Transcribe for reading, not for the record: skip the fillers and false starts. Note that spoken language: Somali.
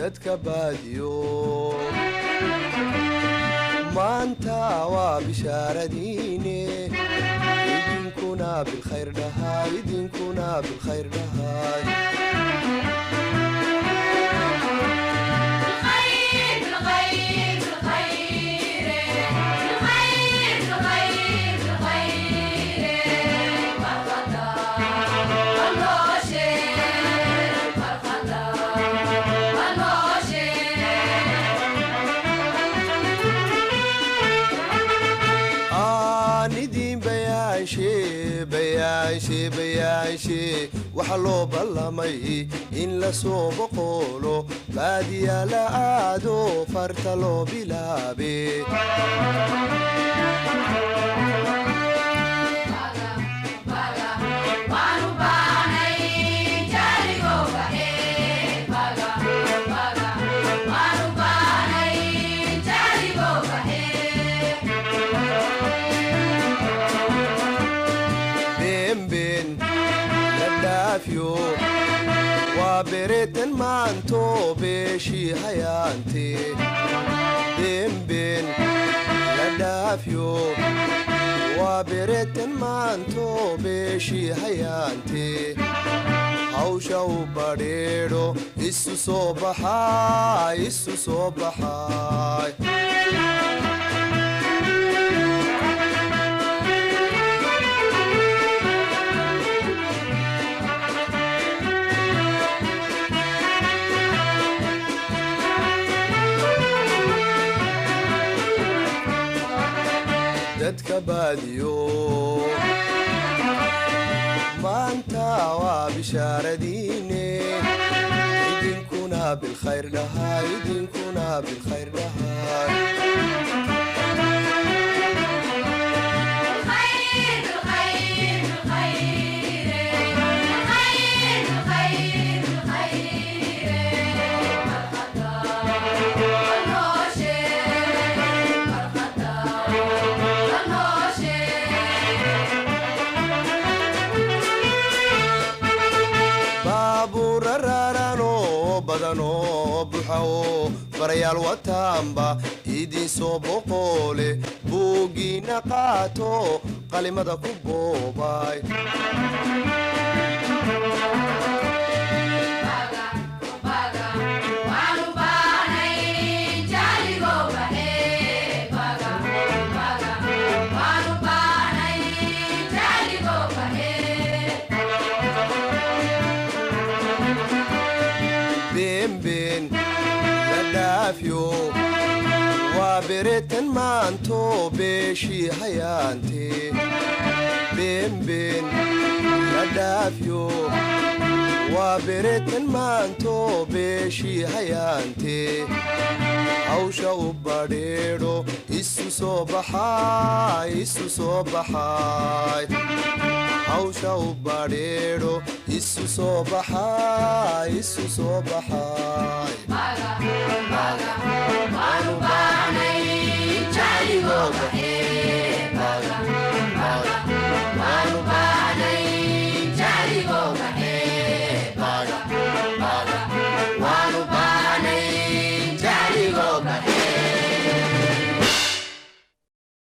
dadka baadiyo maanta waa bishaaradiine idinkuna bilkhayr dhahay idinkuna bilkhayr dhahay bayaashe waxa loo ballamay in la soo boqolo baadiya la aado farta loo bilaabe وبريتن مانتو بشي حيانتي بين لدافيو وبريتن مانتو بشي حيانتي حوشا وبريرو إسو صبحاي dadka baadiyo maanta waa bishaaradiine idinkuna bilkhayr dhahay idinkuna bilkhayr dhahay barayaal wataanba idin soo boqole buugiina qaato qalimada ku boobay وبريتن مانتو بشي حيانتي بين لدافيو وبريتن مانتو بشي حيانتي حوشا وبريرو إسو صبحاي حوشا وبريرو إسو صبحاي